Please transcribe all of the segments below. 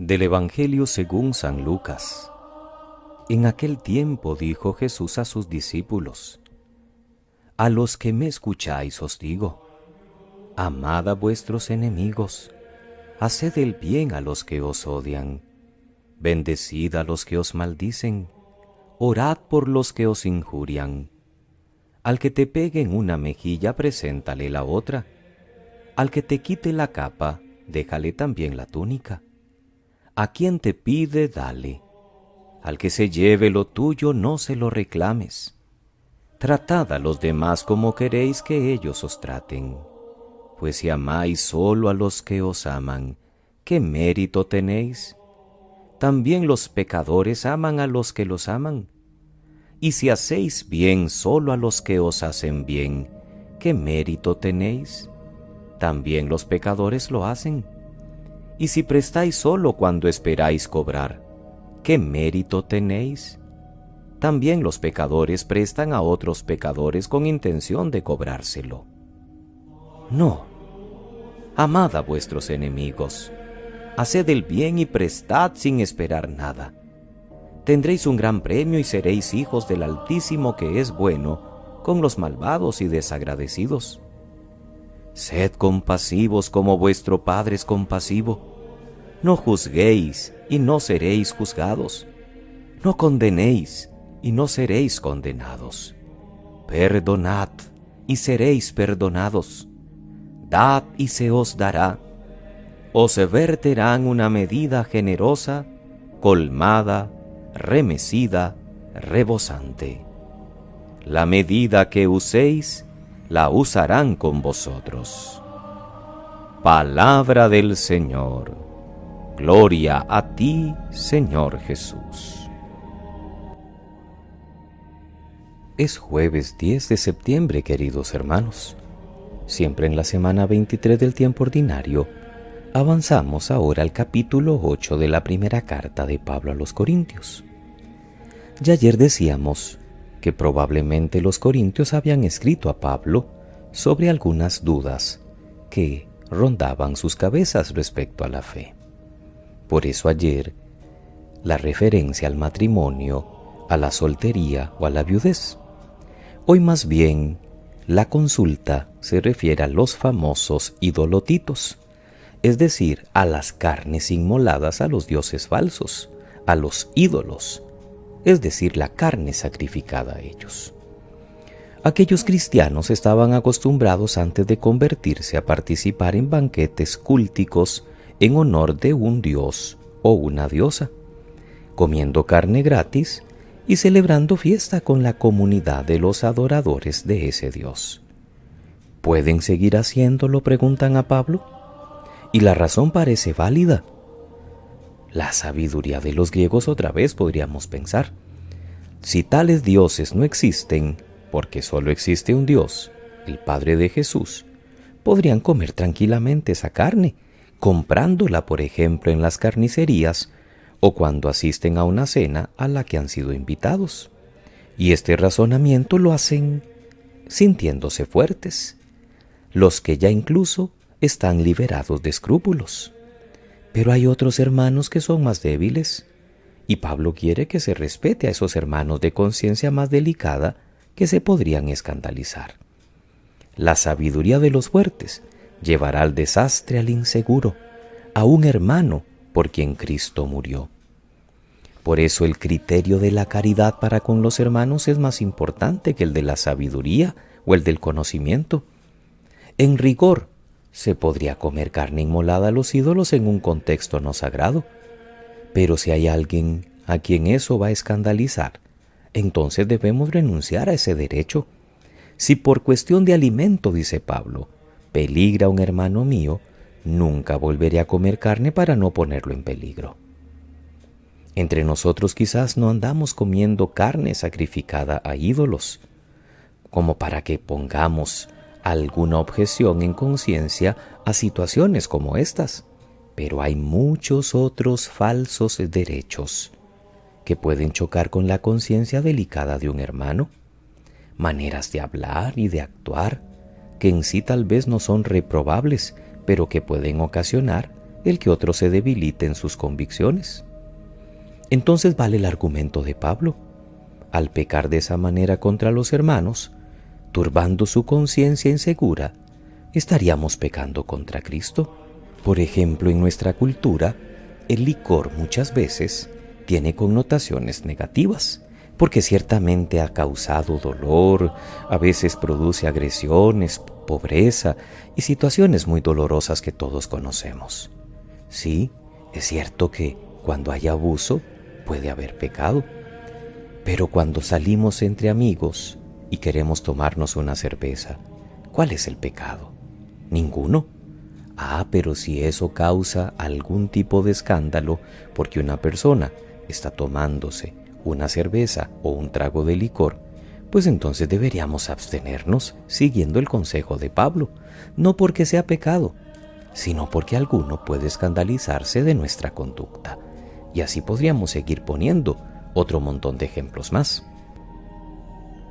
Del Evangelio según San Lucas. En aquel tiempo dijo Jesús a sus discípulos: A los que me escucháis os digo, amad a vuestros enemigos, haced el bien a los que os odian, bendecid a los que os maldicen, orad por los que os injurian. Al que te pegue en una mejilla, preséntale la otra. Al que te quite la capa, déjale también la túnica. A quien te pide, dale. Al que se lleve lo tuyo, no se lo reclames. Tratad a los demás como queréis que ellos os traten. Pues si amáis solo a los que os aman, ¿qué mérito tenéis? También los pecadores aman a los que los aman. Y si hacéis bien solo a los que os hacen bien, ¿qué mérito tenéis? También los pecadores lo hacen. Y si prestáis solo cuando esperáis cobrar, ¿qué mérito tenéis? También los pecadores prestan a otros pecadores con intención de cobrárselo. No, amad a vuestros enemigos, haced el bien y prestad sin esperar nada. Tendréis un gran premio y seréis hijos del Altísimo, que es bueno con los malvados y desagradecidos. Sed compasivos como vuestro Padre es compasivo. No juzguéis y no seréis juzgados. No condenéis y no seréis condenados. Perdonad y seréis perdonados. Dad y se os dará. Os verterán una medida generosa, colmada, remecida, rebosante. La medida que uséis, la usarán con vosotros. Palabra del Señor. Gloria a ti, Señor Jesús. Es jueves 10 de septiembre, queridos hermanos. Siempre en la semana 23 del tiempo ordinario, avanzamos ahora al capítulo 8 de la primera carta de Pablo a los Corintios. Ya ayer decíamos que probablemente los corintios habían escrito a Pablo sobre algunas dudas que rondaban sus cabezas respecto a la fe. Por eso ayer, la referencia al matrimonio, a la soltería o a la viudez. Hoy más bien, la consulta se refiere a los famosos idolotitos, es decir, a las carnes inmoladas a los dioses falsos, a los ídolos, es decir, la carne sacrificada a ellos. Aquellos cristianos estaban acostumbrados antes de convertirse a participar en banquetes cúlticos en honor de un dios o una diosa, comiendo carne gratis y celebrando fiesta con la comunidad de los adoradores de ese dios. ¿Pueden seguir haciéndolo?, preguntan a Pablo. Y la razón parece válida. La sabiduría de los griegos, otra vez podríamos pensar. Si tales dioses no existen, porque solo existe un Dios, el Padre de Jesús, podrían comer tranquilamente esa carne, comprándola, por ejemplo, en las carnicerías o cuando asisten a una cena a la que han sido invitados. Y este razonamiento lo hacen sintiéndose fuertes, los que ya incluso están liberados de escrúpulos. Pero hay otros hermanos que son más débiles, y Pablo quiere que se respete a esos hermanos de conciencia más delicada que se podrían escandalizar. La sabiduría de los fuertes llevará al desastre al inseguro, a un hermano por quien Cristo murió. Por eso el criterio de la caridad para con los hermanos es más importante que el de la sabiduría o el del conocimiento. En rigor, se podría comer carne inmolada a los ídolos en un contexto no sagrado, pero si hay alguien a quien eso va a escandalizar, entonces debemos renunciar a ese derecho. Si por cuestión de alimento, dice Pablo, peligra un hermano mío, nunca volveré a comer carne para no ponerlo en peligro. Entre nosotros quizás no andamos comiendo carne sacrificada a ídolos, como para que pongamos alguna objeción en conciencia a situaciones como estas, pero hay muchos otros falsos derechos que pueden chocar con la conciencia delicada de un hermano, maneras de hablar y de actuar que en sí tal vez no son reprobables, pero que pueden ocasionar el que otro se debilite en sus convicciones. Entonces vale el argumento de Pablo. Al pecar de esa manera contra los hermanos, turbando su conciencia insegura, estaríamos pecando contra Cristo. Por ejemplo, en nuestra cultura, el licor muchas veces tiene connotaciones negativas, porque ciertamente ha causado dolor, a veces produce agresiones, pobreza y situaciones muy dolorosas que todos conocemos. Sí, es cierto que cuando hay abuso puede haber pecado, pero cuando salimos entre amigos y queremos tomarnos una cerveza, ¿cuál es el pecado? Ninguno. Pero si eso causa algún tipo de escándalo porque una persona está tomándose una cerveza o un trago de licor, pues entonces deberíamos abstenernos siguiendo el consejo de Pablo, no porque sea pecado, sino porque alguno puede escandalizarse de nuestra conducta. Y así podríamos seguir poniendo otro montón de ejemplos más.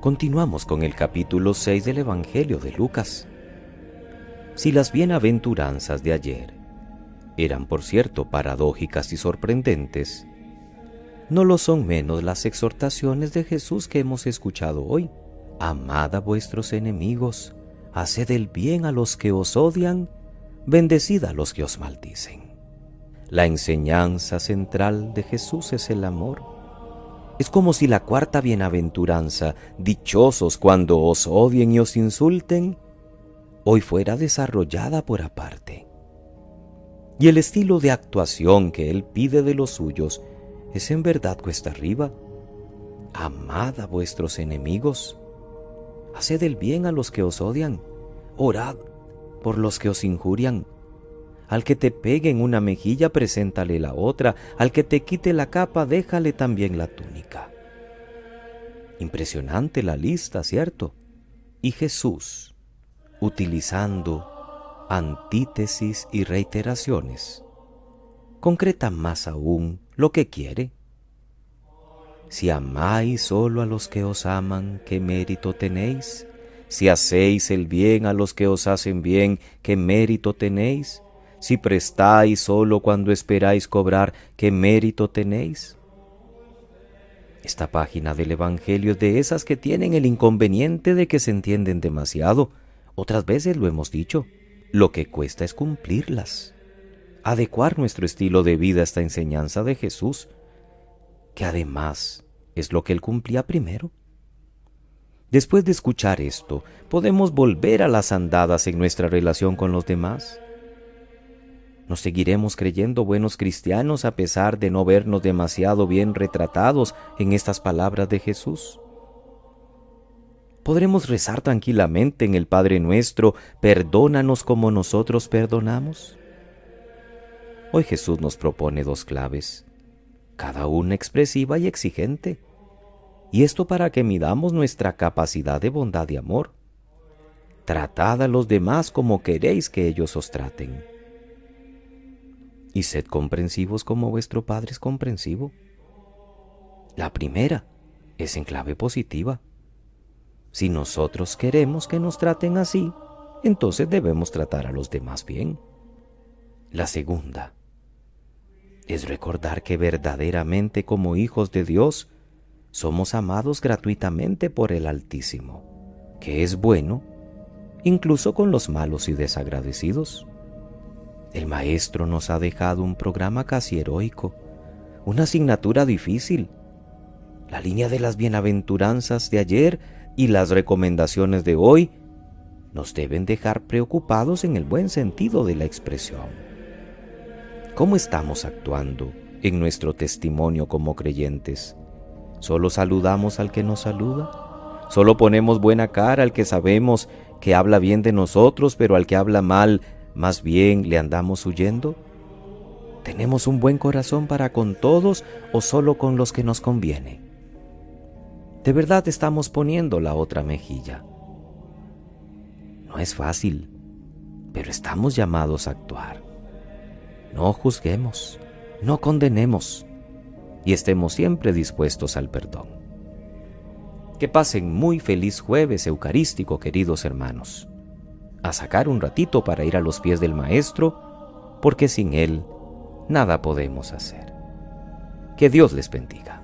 Continuamos con el capítulo 6 del Evangelio de Lucas. Si las bienaventuranzas de ayer eran, por cierto, paradójicas y sorprendentes, no lo son menos las exhortaciones de Jesús que hemos escuchado hoy. Amad a vuestros enemigos, haced el bien a los que os odian, bendecid a los que os maldicen. La enseñanza central de Jesús es el amor. Es como si la cuarta bienaventuranza, dichosos cuando os odien y os insulten, hoy fuera desarrollada por aparte. Y el estilo de actuación que Él pide de los suyos es en verdad cuesta arriba. Amad a vuestros enemigos, haced el bien a los que os odian, orad por los que os injurian. Al que te pegue en una mejilla, preséntale la otra, al que te quite la capa, déjale también la túnica. Impresionante la lista, ¿cierto? Y Jesús, utilizando antítesis y reiteraciones, concreta más aún lo que quiere. Si amáis solo a los que os aman, ¿qué mérito tenéis? Si hacéis el bien a los que os hacen bien, ¿qué mérito tenéis? Si prestáis solo cuando esperáis cobrar, ¿qué mérito tenéis? Esta página del Evangelio es de esas que tienen el inconveniente de que se entienden demasiado. Otras veces lo hemos dicho, lo que cuesta es cumplirlas. Adecuar nuestro estilo de vida a esta enseñanza de Jesús, que además es lo que Él cumplía primero. Después de escuchar esto, podemos volver a las andadas en nuestra relación con los demás. ¿Nos seguiremos creyendo buenos cristianos a pesar de no vernos demasiado bien retratados en estas palabras de Jesús? ¿Podremos rezar tranquilamente en el Padre Nuestro, perdónanos como nosotros perdonamos? Hoy Jesús nos propone dos claves, cada una expresiva y exigente, y esto para que midamos nuestra capacidad de bondad y amor. Tratad a los demás como queréis que ellos os traten. Y sed comprensivos como vuestro Padre es comprensivo. La primera es en clave positiva. Si nosotros queremos que nos traten así, entonces debemos tratar a los demás bien. La segunda es recordar que verdaderamente como hijos de Dios somos amados gratuitamente por el Altísimo, que es bueno, incluso con los malos y desagradecidos. El Maestro nos ha dejado un programa casi heroico, una asignatura difícil. La línea de las bienaventuranzas de ayer y las recomendaciones de hoy nos deben dejar preocupados en el buen sentido de la expresión. ¿Cómo estamos actuando en nuestro testimonio como creyentes? ¿Solo saludamos al que nos saluda? ¿Solo ponemos buena cara al que sabemos que habla bien de nosotros, pero al que habla mal, más bien le andamos huyendo? ¿Tenemos un buen corazón para con todos o solo con los que nos conviene? ¿De verdad estamos poniendo la otra mejilla? No es fácil, pero estamos llamados a actuar. No juzguemos, no condenemos y estemos siempre dispuestos al perdón. Que pasen muy feliz jueves eucarístico, queridos hermanos. A sacar un ratito para ir a los pies del Maestro porque sin Él nada podemos hacer. Que Dios les bendiga.